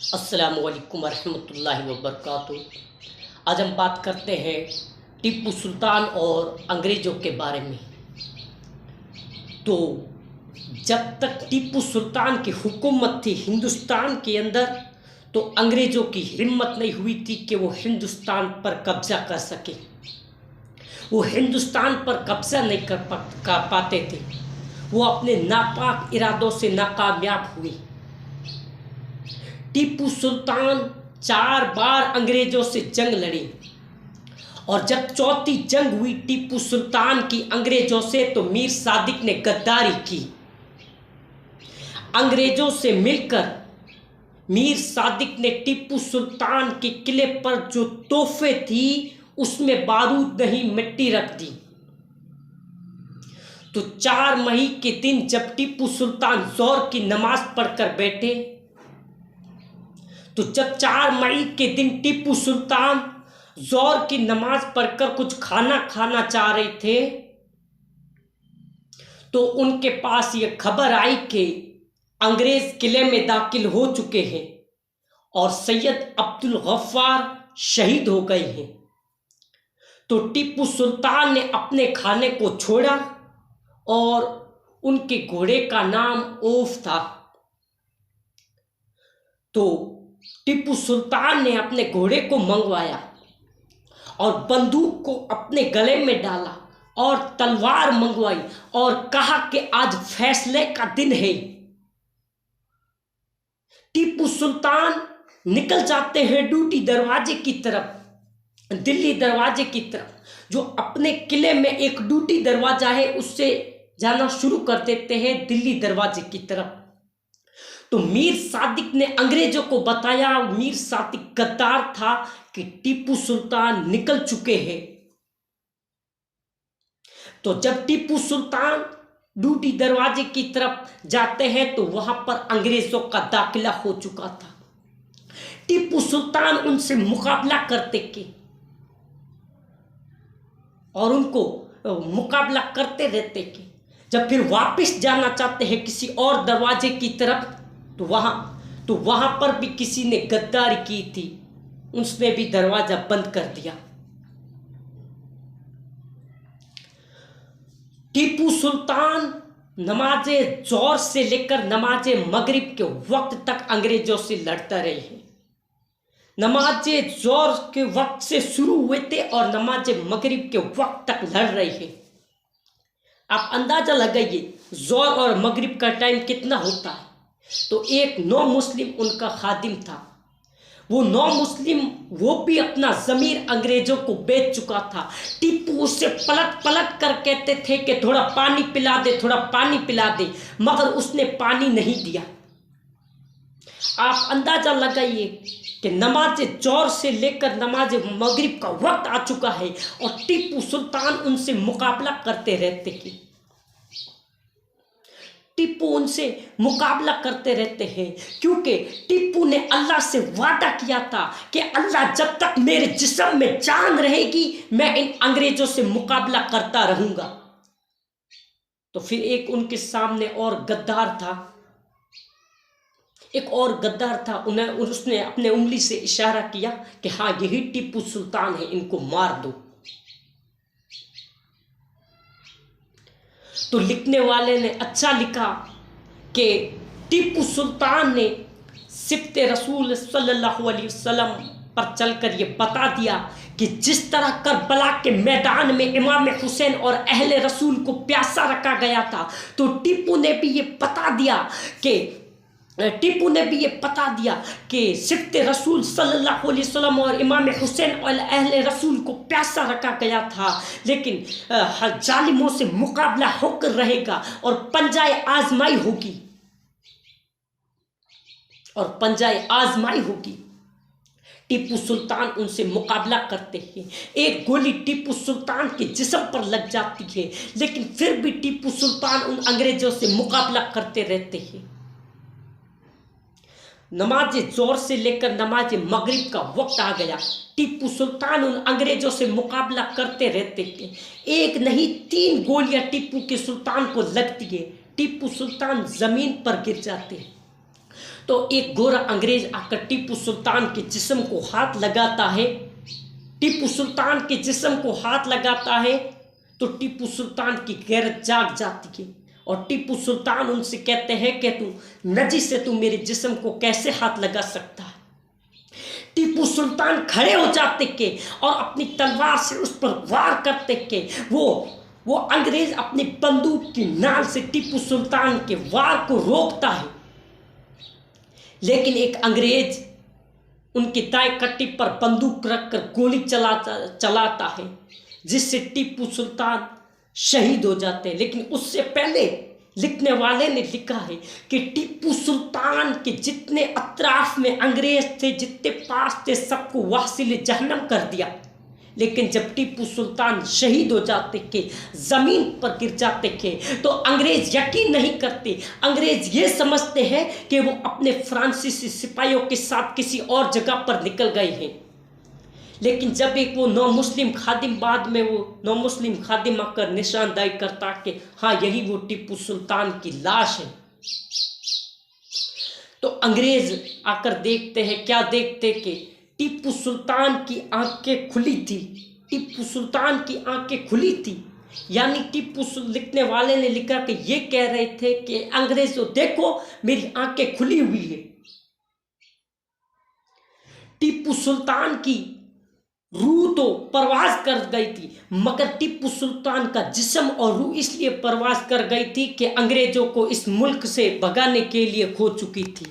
अस्सलामु अलैकुम वरहमतुल्लाहि वबरकातुहू। आज हम बात करते हैं टीपू सुल्तान और अंग्रेज़ों के बारे में। तो जब तक टीपू सुल्तान की हुकूमत थी हिंदुस्तान के अंदर, तो अंग्रेज़ों की हिम्मत नहीं हुई थी कि वो हिंदुस्तान पर कब्ज़ा कर सके। वो हिंदुस्तान पर कब्ज़ा नहीं कर पाते थे। वो अपने नापाक इरादों से नाकामयाब हुए। टीपू सुल्तान 4 बार अंग्रेज़ों से जंग लड़ी, और जब चौथी जंग हुई टीपू सुल्तान की अंग्रेज़ों से, तो मीर सादिक ने गद्दारी की। अंग्रेज़ों से मिलकर मीर सादिक ने टीपू सुल्तान के किले पर जो तोहफे थी उसमें बारूद नहीं मिट्टी रख दी। तो 4 मई के दिन जब टीपू सुल्तान ज़ोहर की नमाज पढ़कर बैठे, तो जब 4 मई के दिन टीपू सुल्तान ज़ोहर की नमाज पढ़कर कुछ खाना खाना चाह रहे थे, तो उनके पास ये खबर आई कि अंग्रेज़ किले में दाखिल हो चुके हैं और सैयद अब्दुल गफ्फार शहीद हो गए हैं। तो टीपू सुल्तान ने अपने खाने को छोड़ा, और उनके घोड़े का नाम औफ था। तो टीपू सुल्तान ने अपने घोड़े को मंगवाया और बंदूक को अपने गले में डाला और तलवार मंगवाई और कहा कि आज फैसले का दिन है। टीपू सुल्तान निकल जाते हैं ड्यूटी दरवाजे की तरफ, दिल्ली दरवाजे की तरफ। जो अपने किले में एक ड्यूटी दरवाजा है, उससे जाना शुरू कर देते हैं दिल्ली दरवाजे की तरफ। तो मीर सादिक ने अंग्रेजों को बताया, मीर सादिक गद्दार था, कि टीपू सुल्तान निकल चुके हैं। तो जब टीपू सुल्तान ड्यूटी दरवाजे की तरफ जाते हैं, तो वहां पर अंग्रेजों का दाखिला हो चुका था। टीपू सुल्तान उनसे मुकाबला करते के और उनको मुकाबला करते रहते के। जब फिर वापस जाना चाहते हैं किसी और दरवाजे की तरफ, तो वहां पर भी किसी ने गद्दारी की थी, उसने भी दरवाजा बंद कर दिया। टीपू सुल्तान नमाजे ज़ोहर से लेकर नमाजे मगरिब के वक्त तक अंग्रेजों से लड़ता रहे हैं। नमाजे ज़ोहर के वक्त से शुरू हुए थे और नमाजे मगरिब के वक्त तक लड़ रहे हैं। आप अंदाजा लगाइए ज़ोहर और मगरिब का टाइम कितना होता है। तो एक नौ मुस्लिम उनका खादिम था। वो नौ मुस्लिम वो भी अपना ज़मीर अंग्रेजों को बेच चुका था। टीपू उससे पलट पलट कर कहते थे कि थोड़ा पानी पिला दे, थोड़ा पानी पिला दे, मगर उसने पानी नहीं दिया। आप अंदाजा लगाइए कि नमाज ज़ोहर से लेकर नमाज मगरिब का वक्त आ चुका है और टीपू सुल्तान उनसे मुकाबला करते रहते हैं। टीपू उनसे मुकाबला करते रहते हैं, क्योंकि टीपू ने अल्लाह से वादा किया था कि अल्लाह जब तक मेरे जिस्म में जान रहेगी, मैं इन अंग्रेजों से मुकाबला करता रहूंगा। तो फिर एक उनके सामने और गद्दार था, एक और गद्दार था। उसने अपने उंगली से इशारा किया कि हाँ, यही टीपू सुल्तान है, इनको मार दो। तो लिखने वाले ने अच्छा लिखा कि टीपू सुल्तान ने सिफ़्ते रसूल सल्लल्लाहु अलैहि वसल्लम पर चलकर ये बता दिया कि जिस तरह करबला के मैदान में इमाम हुसैन और अहले रसूल को प्यासा रखा गया था, तो टीपू ने भी ये बता दिया कि सिफ़्ते रसूल सल्लल्लाहु अलैहि वसल्लम और इमाम हुसैन और अहले रसूल को प्यासा रखा गया था, लेकिन जालिमों से मुकाबला होकर रहेगा और पंजाए आजमाई होगी। टीपू सुल्तान उनसे मुकाबला करते हैं। एक गोली टीपू सुल्तान के जिस्म पर लग जाती है, लेकिन फिर भी टीपू सुल्तान उन अंग्रेजों से मुकाबला करते रहते हैं। नमाज ज़ोहर से लेकर नमाज मगरिब का वक्त आ गया। टीपू सुल्तान उन अंग्रेजों से मुकाबला करते रहते थे। एक नहीं 3 गोलियां टीपू के सुल्तान को लगती है। टीपू सुल्तान जमीन पर गिर जाते हैं। तो एक गोरा अंग्रेज आकर टीपू सुल्तान के जिस्म को हाथ लगाता है। टीपू सुल्तान के जिस्म को हाथ लगाता है तो टीपू सुल्तान की गैरत जाग जाती है और टीपू सुल्तान उनसे कहते हैं कि तू नजी से तू मेरे जिस्म को कैसे हाथ लगा सकता है। टीपू सुल्तान खड़े हो जाते के और अपनी तलवार से उस पर वार करते के वो अंग्रेज अपनी बंदूक की नाल से टीपू सुल्तान के वार को रोकता है, लेकिन एक अंग्रेज उनकी दाएं कट्टी पर बंदूक रखकर गोली चलाता है, जिससे टीपू सुल्तान शहीद हो जाते हैं। लेकिन उससे पहले लिखने वाले ने लिखा है कि टीपू सुल्तान के जितने अतराफ में अंग्रेज थे, जितने पास थे, सबको वासिल जहन्नम कर दिया। लेकिन जब टीपू सुल्तान शहीद हो जाते के, ज़मीन पर गिर जाते के, तो अंग्रेज यकीन नहीं करते। अंग्रेज ये समझते हैं कि वो अपने फ्रांसीसी सिपाहियों के साथ किसी और जगह पर निकल गए हैं। लेकिन जब एक वो नौ मुस्लिम खादिम, बाद में वो नौ मुस्लिम खादिम आकर निशानदाही करता कि हाँ यही वो टीपू सुल्तान की लाश है, तो अंग्रेज आकर देखते हैं, क्या देखते कि टीपू सुल्तान की आंखें खुली थी। टीपू सुल्तान की आंखें खुली थी, यानी लिखने वाले ने लिखा कि ये कह रहे थे कि अंग्रेजों देखो मेरी आंखें खुली हुई है। टीपू सुल्तान की रूह तो परवाज कर गई थी, मगर टीपू सुल्तान का जिस्म और रूह इसलिए परवाज कर गई थी कि अंग्रेजों को इस मुल्क से भगाने के लिए खो चुकी थी।